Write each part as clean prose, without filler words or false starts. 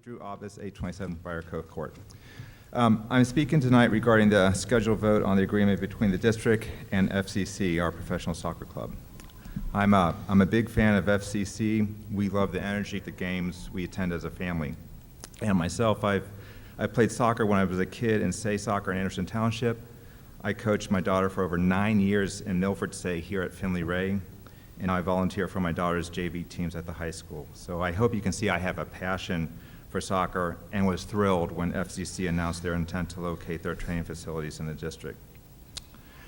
Drew Abbas, 827 Briar Cove Court. I'm speaking tonight regarding the scheduled vote on the agreement between the district and FCC, our professional soccer club. I'm a big fan of FCC. We love the energy, the games we attend as a family. And myself, I played soccer when I was a kid in Say Soccer in Anderson Township. I coached my daughter for over 9 years in Milford, Say, here at Finley Ray. And I volunteer for my daughter's JV teams at the high school. So I hope you can see I have a passion for soccer and was thrilled when FCC announced their intent to locate their training facilities in the district.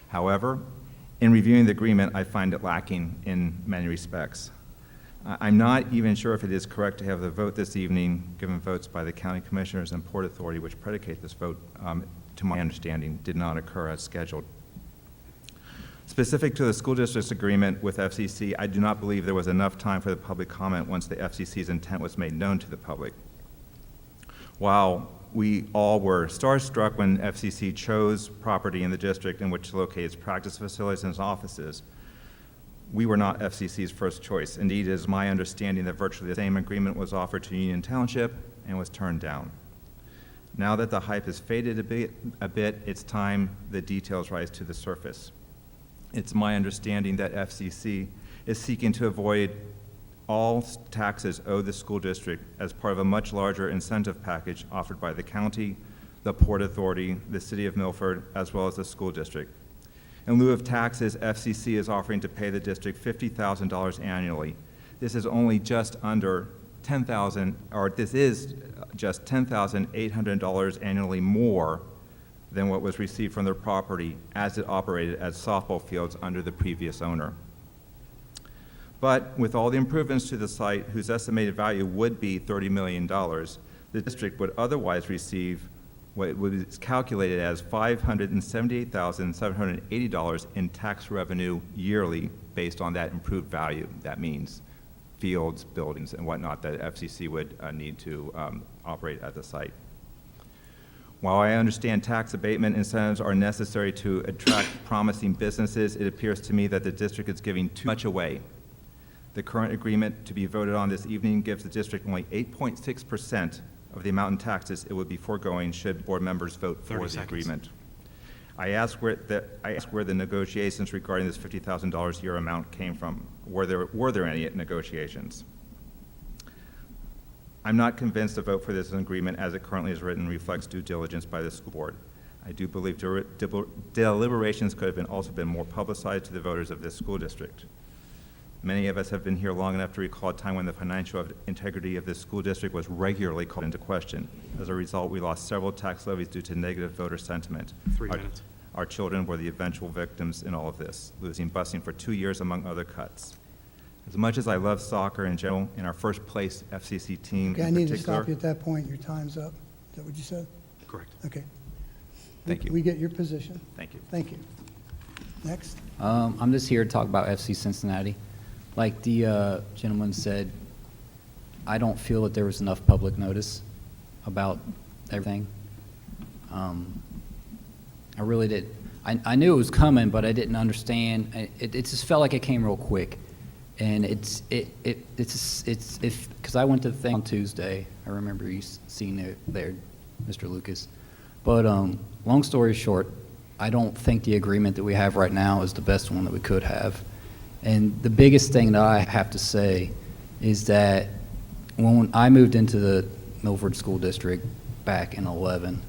However, in reviewing the agreement, I find it lacking in many respects. I'm not even sure if it is correct to have the vote this evening, given votes by the county commissioners and Port Authority, which predicate this vote, to my understanding, did not occur as scheduled. Specific to the school district's agreement with FCC, I do not believe there was enough time for the public comment once the FCC's intent was made known to the public. While we all were starstruck when FCC chose property in the district in which to locate its practice facilities and its offices, we were not FCC's first choice. Indeed, it is my understanding that virtually the same agreement was offered to Union Township and was turned down. Now that the hype has faded a bit, it's time the details rise to the surface. It's my understanding that FCC is seeking to avoid all taxes owed the school district as part of a much larger incentive package offered by the county, the Port Authority, the City of Milford, as well as the school district. In lieu of taxes, FCC is offering to pay the district $50,000 annually. This is only just under $10,000, or this is just $10,800 annually more than what was received from their property as it operated as softball fields under the previous owner. But with all the improvements to the site, whose estimated value would be $30 million, the district would otherwise receive what was calculated as $578,780 in tax revenue yearly based on that improved value. That means fields, buildings, and whatnot that FCC would need to operate at the site. While I understand tax abatement incentives are necessary to attract promising businesses, it appears to me that the district is giving too much away. The current agreement to be voted on this evening gives the district only 8.6% of the amount in taxes it would be foregoing should board members vote for the agreement. I asked where the negotiations regarding this $50,000 a year amount came from. Were there any negotiations? I'm not convinced the vote for this agreement as it currently is written reflects due diligence by the school board. I do believe deliberations could have also been more publicized to the voters of this school district. Many of us have been here long enough to recall a time when the financial integrity of this school district was regularly called into question. As a result, we lost several tax levies due to negative voter sentiment. 3 minutes. Our children were the eventual victims in all of this, losing busing for 2 years among other cuts. As much as I love soccer in general, and our first place FCC team Okay, I need to stop you at that point. Your time's up. Is that what you said? Correct. Okay. Thank you. We get your position. Thank you. Thank you. Next. I'm just here to talk about FC Cincinnati. Like the gentleman said, I don't feel that there was enough public notice about everything. I really did. I knew it was coming, but I didn't understand. It just felt like it came real quick, and it's because I went to the thing on Tuesday. I remember you seeing it there, Mr. Lucas. But long story short, I don't think the agreement that we have right now is the best one that we could have. And the biggest thing that I have to say is that when I moved into the Milford School District back in 11,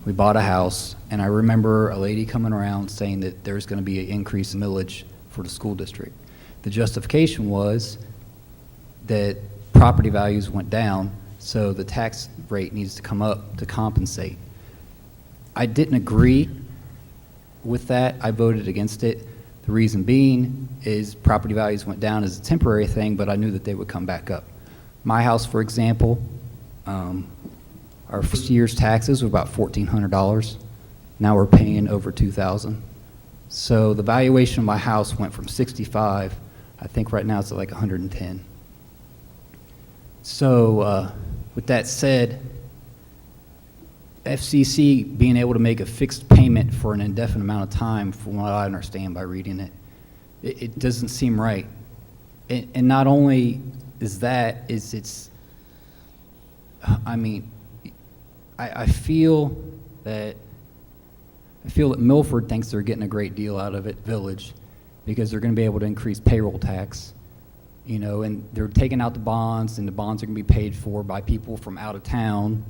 we bought a house, and I remember a lady coming around saying that there's going to be an increase in millage for the school district. The justification was that property values went down, so the tax rate needs to come up to compensate. I didn't agree with that. I voted against it. The reason being is property values went down as a temporary thing, but I knew that they would come back up. My house, for example, our first year's taxes were about $1,400. Now we're paying over $2,000. So the valuation of my house went from 65, I think right now it's at like 110. So with that said, FCC being able to make a fixed payment for an indefinite amount of time, from what I understand by reading it, it doesn't seem right. And not only is that, it's I mean, I feel that Milford thinks they're getting a great deal out of it, Village, because they're going to be able to increase payroll tax, you know, and they're taking out the bonds, and the bonds are going to be paid for by people from out of town,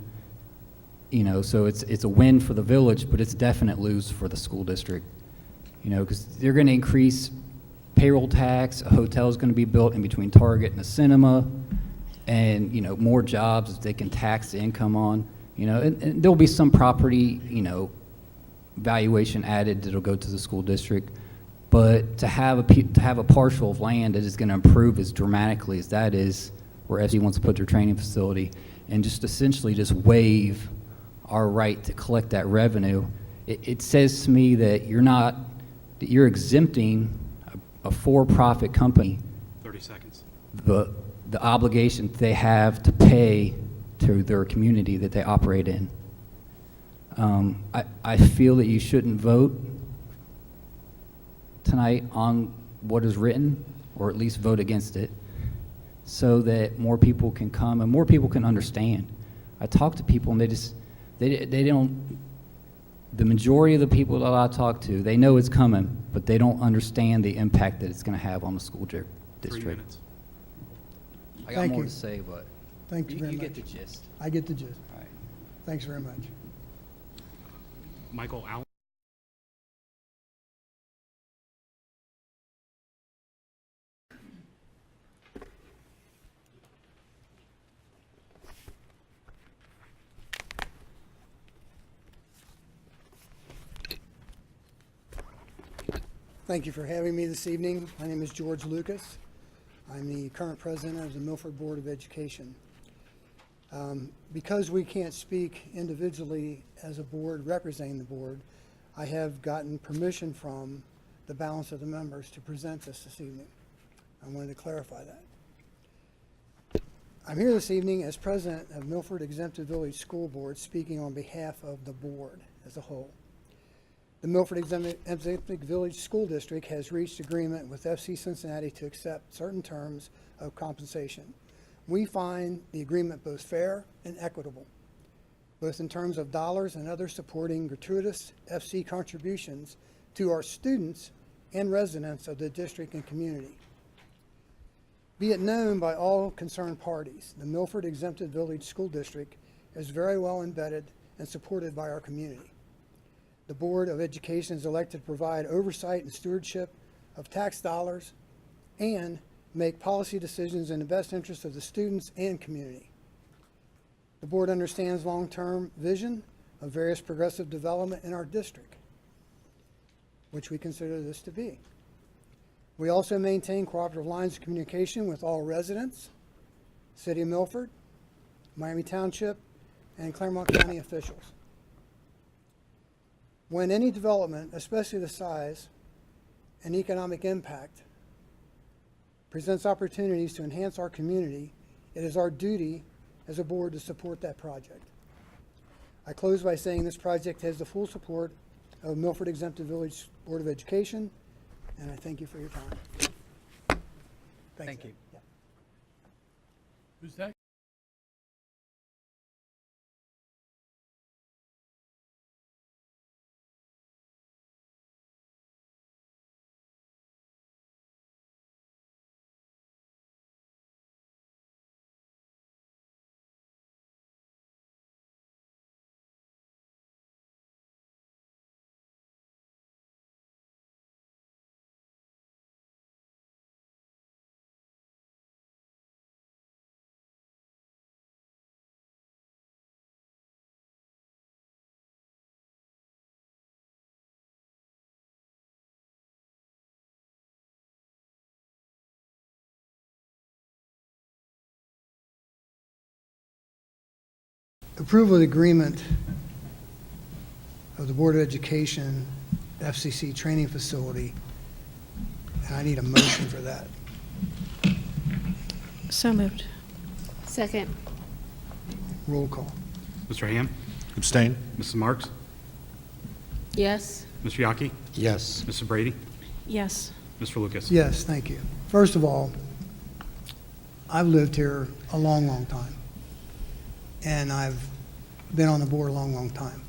you know, so it's a win for the Village, but it's a definite lose for the school district, you know, because they're going to increase payroll tax, a hotel is going to be built in between Target and a cinema, and, you know, more jobs they can tax the income on, you know, and there'll be some property, you know, valuation added that'll go to the school district, but to have a parcel of land that is going to improve as dramatically as that is, where FC wants to put their training facility, and just essentially just waive our right to collect that revenue, it says to me that you're exempting a for-profit company 30 seconds. the obligation they have to pay to their community that they operate in. I feel that you shouldn't vote tonight on what is written, or at least vote against it, so that more people can come and more people can understand. I talk to people and they don't, the majority of the people that I talk to, they know it's coming, but they don't understand the impact that it's going to have on the school 3 district. minutes. I got Thank more you. to say, but Thank you very you much. get the gist. I get the gist. All right. Thanks very much. Michael Allen. Thank you for having me this evening. My name is George Lucas. I'm the current president of the Milford Board of Education. Because we can't speak individually as a board representing the board, I have gotten permission from the balance of the members to present this evening. I wanted to clarify that. I'm here this evening as president of Milford Exempted Village School Board, speaking on behalf of the board as a whole. The Milford Exempted Village School District has reached agreement with FC Cincinnati to accept certain terms of compensation. We find the agreement both fair and equitable, both in terms of dollars and other supporting gratuitous FC contributions to our students and residents of the district and community. Be it known by all concerned parties, the Milford Exempted Village School District is very well embedded and supported by our community. The Board of Education is elected to provide oversight and stewardship of tax dollars and make policy decisions in the best interest of the students and community. The board understands long-term vision of various progressive development in our district, which we consider this to be. We also maintain cooperative lines of communication with all residents, City of Milford, Miami Township, and Claremont County officials. When any development, especially the size and economic impact, presents opportunities to enhance our community, it is our duty as a board to support that project. I close by saying this project has the full support of Milford Exempted Village Board of Education, and I thank you for your time. Thank you. Yeah. Who's that? Approval of the agreement of the Board of Education FCC training facility, and I need a motion for that. So moved. Second. Roll call. Mr. Ham? Abstain? Mrs. Marks? Yes. Mr. Yockey? Yes. Mrs. Brady? Yes. Mr. Lucas? Yes, thank you. First of all, I've lived here a long, long time. And I've been on the board a long, long time.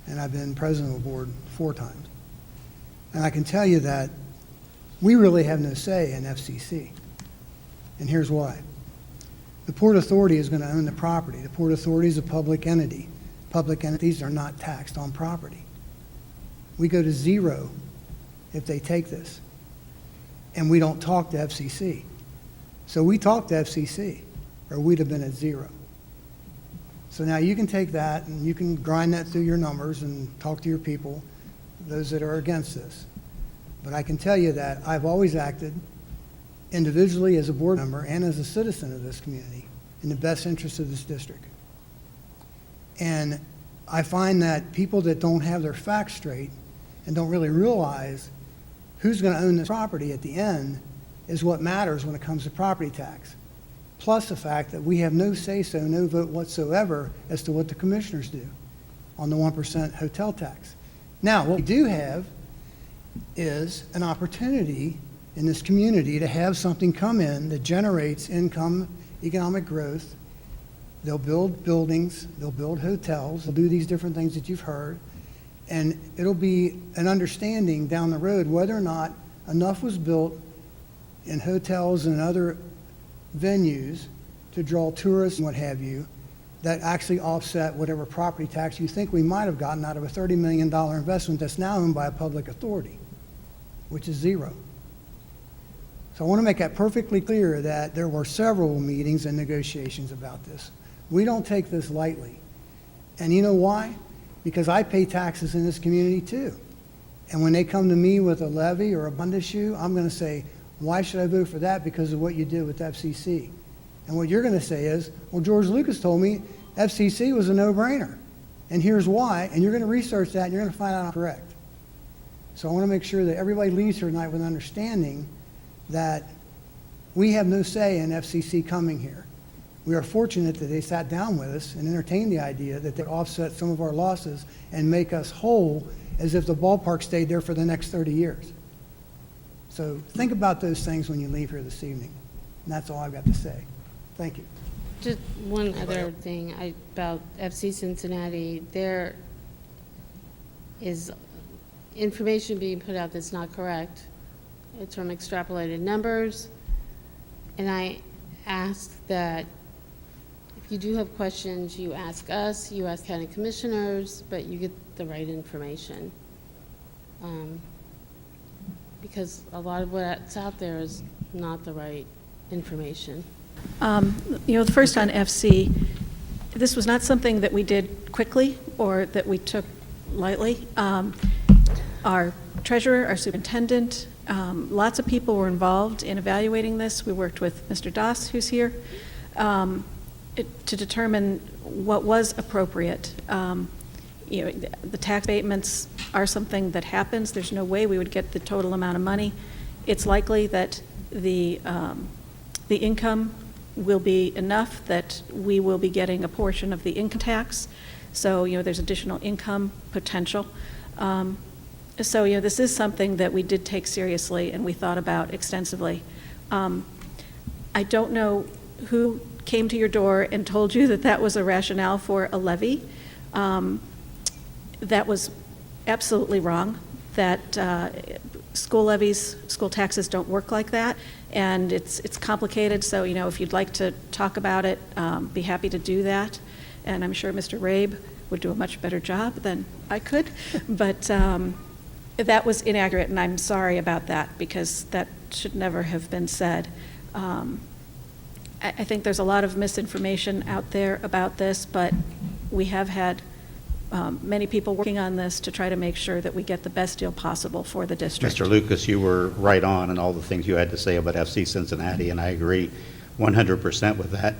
And I've been president of the board 4 times. And I can tell you that we really have no say in FCC. And here's why. The Port Authority is going to own the property. The Port Authority is a public entity. Public entities are not taxed on property. We go to 0 if they take this. And we don't talk to FCC. So we talk to FCC, or we'd have been at 0. So now you can take that and you can grind that through your numbers and talk to your people, those that are against this. But I can tell you that I've always acted individually as a board member and as a citizen of this community in the best interest of this district. And I find that people that don't have their facts straight and don't really realize who's going to own this property at the end is what matters when it comes to property tax. Plus the fact that we have no say-so, no vote whatsoever as to what the commissioners do on the 1% hotel tax. Now, what we do have is an opportunity in this community to have something come in that generates income, economic growth. They'll build buildings, they'll build hotels, they'll do these different things that you've heard, and it'll be an understanding down the road whether or not enough was built in hotels and other venues to draw tourists and what have you that actually offset whatever property tax you think we might have gotten out of a $30 million investment that's now owned by a public authority, which is 0. So I want to make that perfectly clear that there were several meetings and negotiations about this. We don't take this lightly. And you know why? Because I pay taxes in this community too. And when they come to me with a levy or a bond issue, I'm going to say, why should I vote for that? Because of what you did with FCC. And what you're going to say is, well, George Lucas told me FCC was a no-brainer. And here's why. And you're going to research that and you're going to find out I'm correct. So I want to make sure that everybody leaves here tonight with an understanding that we have no say in FCC coming here. We are fortunate that they sat down with us and entertained the idea that they'd offset some of our losses and make us whole as if the ballpark stayed there for the next 30 years. So think about those things when you leave here this evening. And that's all I've got to say. Thank you. Just one other thing about FC Cincinnati. There is information being put out that's not correct. It's from extrapolated numbers. And I ask that if you do have questions, you ask us, you ask county commissioners, but you get the right information. Because a lot of what's out there is not the right information. First on FC, this was not something that we did quickly or that we took lightly. Our treasurer, our superintendent, lots of people were involved in evaluating this. We worked with Mr. Das, who's here, to determine what was appropriate. The tax abatements are something that happens. There's no way we would get the total amount of money. It's likely that the income will be enough that we will be getting a portion of the income tax. So, there's additional income potential. So, this is something that we did take seriously and we thought about extensively. I don't know who came to your door and told you that that was a rationale for a levy. That was absolutely wrong. That school levies, school taxes don't work like that, and it's complicated. So, if you'd like to talk about it, be happy to do that. And I'm sure Mr. Rabe would do a much better job than I could. But that was inaccurate, and I'm sorry about that because that should never have been said. I think there's a lot of misinformation out there about this, but we have had many people working on this to try to make sure that we get the best deal possible for the district. Mr. Lucas, you were right on in all the things you had to say about FC Cincinnati, and I agree 100% with that.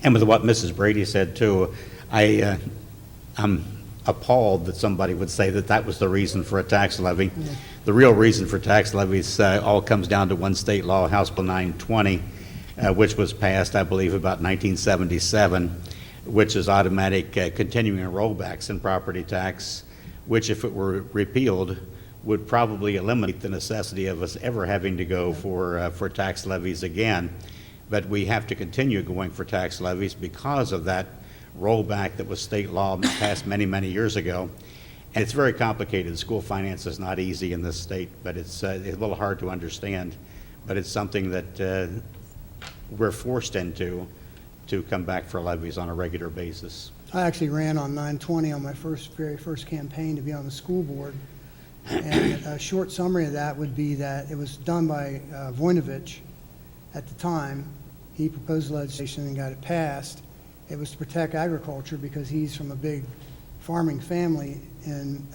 And with what Mrs. Brady said, too, I'm appalled that somebody would say that that was the reason for a tax levy. Yeah. The real reason for tax levies all comes down to one state law, House Bill 920, which was passed, I believe, about 1977, which is automatic continuing rollbacks in property tax, which, if it were repealed, would probably eliminate the necessity of us ever having to go for tax levies again. but we have to continue going for tax levies because of that rollback that was state law passed many, many years ago. And it's very complicated. School finance is not easy in this state, but it's a little hard to understand. But it's something that we're forced into to come back for levies on a regular basis. I actually ran on 920 on my very first campaign to be on the school board. And a short summary of that would be that it was done by Voinovich at the time. He proposed legislation and got it passed. It was to protect agriculture because he's from a big farming family in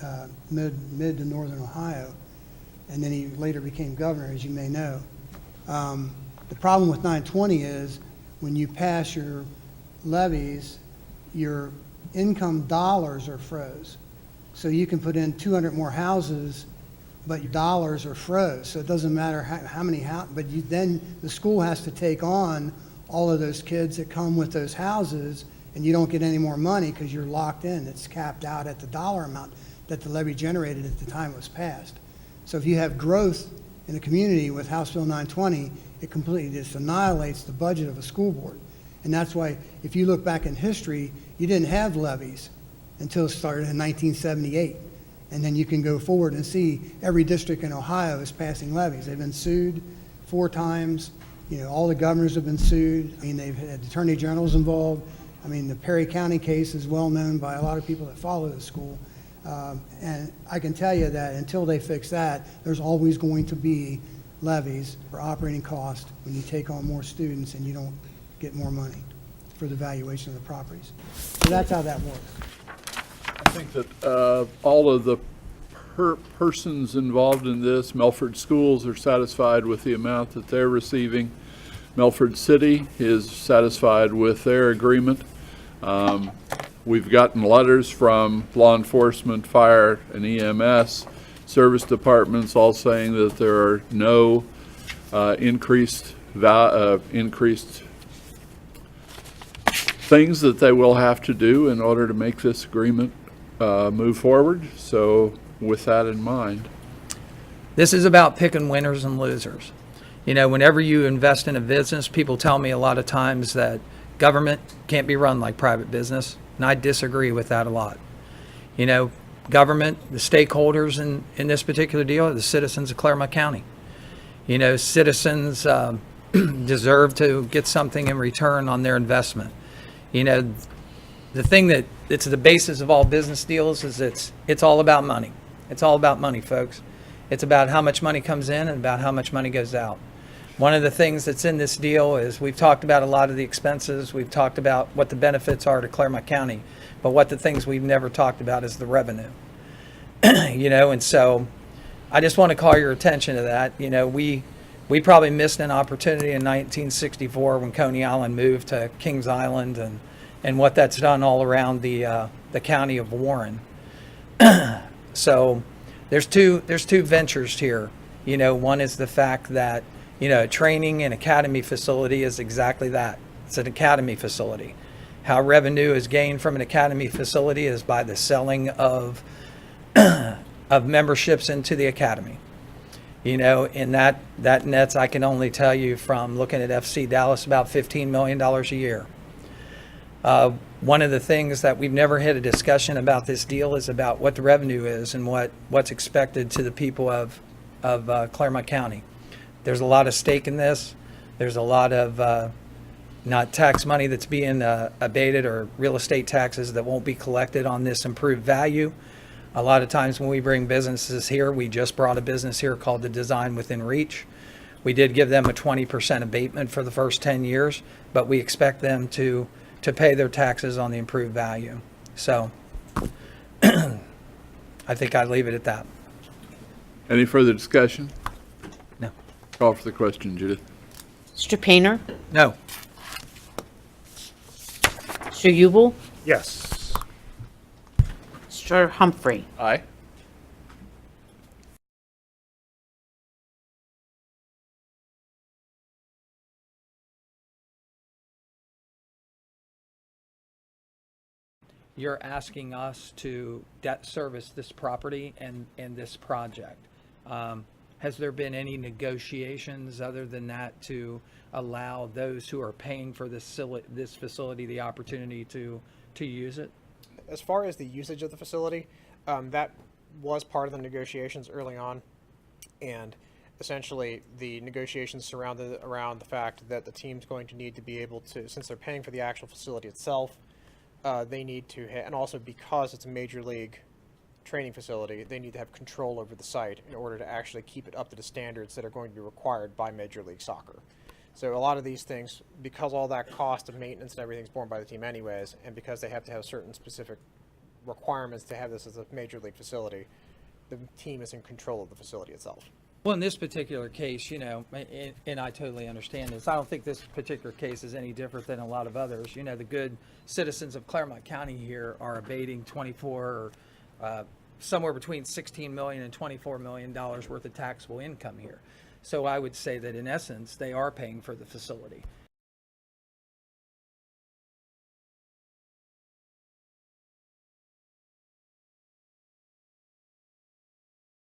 mid to northern Ohio. And then he later became governor, as you may know. The problem with 920 is when you pass your levies, your income dollars are froze. So you can put in 200 more houses, but your dollars are froze. So it doesn't matter how many but then the school has to take on all of those kids that come with those houses, and you don't get any more money because you're locked in. It's capped out at the dollar amount that the levy generated at the time it was passed. So if you have growth in a community with House Bill 920, it completely just annihilates the budget of a school board. And that's why, if you look back in history, you didn't have levies until it started in 1978. And then you can go forward and see every district in Ohio is passing levies. They've been sued 4 times. You know, all the governors have been sued. I mean, they've had attorney generals involved. I mean, the Perry County case is well known by a lot of people that follow the school. And I can tell you that until they fix that, there's always going to be levies for operating costs when you take on more students and you don't get more money for the valuation of the properties. So that's how that works. I think that all of the persons involved in this, Milford schools are satisfied with the amount that they're receiving. Milford City is satisfied with their agreement. We've gotten letters from law enforcement, fire, and EMS service departments all saying that there are no increased things that they will have to do in order to make this agreement move forward. So with that in mind. This is about picking winners and losers. You know, whenever you invest in a business, people tell me a lot of times that government can't be run like private business, and I disagree with that a lot. You know, government, the stakeholders in this particular deal are the citizens of Claremont County. You know, citizens deserve to get something in return on their investment. You know, the thing that it's the basis of all business deals is it's all about money. It's all about money, folks. It's about how much money comes in and about how much money goes out. One of the things that's in this deal is we've talked about a lot of the expenses. We've talked about what the benefits are to Claremont County, but what the things we've never talked about is the revenue. You know, and so I just want to call your attention to that. You know, we probably missed an opportunity in 1964 when Coney Island moved to Kings Island and what that's done all around the county of Warren. So there's two ventures here. You know, one is the fact that, you know, a training and academy facility is exactly that. It's an academy facility. How revenue is gained from an academy facility is by the selling of memberships into the academy. You know, and that nets, I can only tell you from looking at FC Dallas, about $15 million a year. One of the things that we've never had a discussion about this deal is about what the revenue is and what's expected to the people of Claremont County. There's a lot of stake in this. There's a lot of not tax money that's being abated or real estate taxes that won't be collected on this improved value. A lot of times when we bring businesses here, we just brought a business here called the Design Within Reach. We did give them a 20% abatement for the first 10 years, but we expect them to pay their taxes on the improved value. So I think I'd leave it at that. Any further discussion? No. Call for the question, Judith. Mr. Painter? No. Mr. Ubel? Yes. Mr. Humphrey? Aye. You're asking us to debt service this property and this project. Has there been any negotiations other than that to allow those who are paying for this facility the opportunity to use it? As far as the usage of the facility, that was part of the negotiations early on, and essentially the negotiations surrounded around the fact that the team's going to need to be able to, since they're paying for the actual facility itself, they need to, and also because it's a major league training facility, they need to have control over the site in order to actually keep it up to the standards that are going to be required by Major League Soccer. So a lot of these things, because all that cost of maintenance and everything's borne by the team anyways, and because they have to have certain specific requirements to have this as a major league facility, the team is in control of the facility itself. Well, in this particular case, you know, and I totally understand this, I don't think this particular case is any different than a lot of others. You know, the good citizens of Claremont County here are abating 24 or somewhere between $16 million and $24 million worth of taxable income here. So I would say that in essence, they are paying for the facility.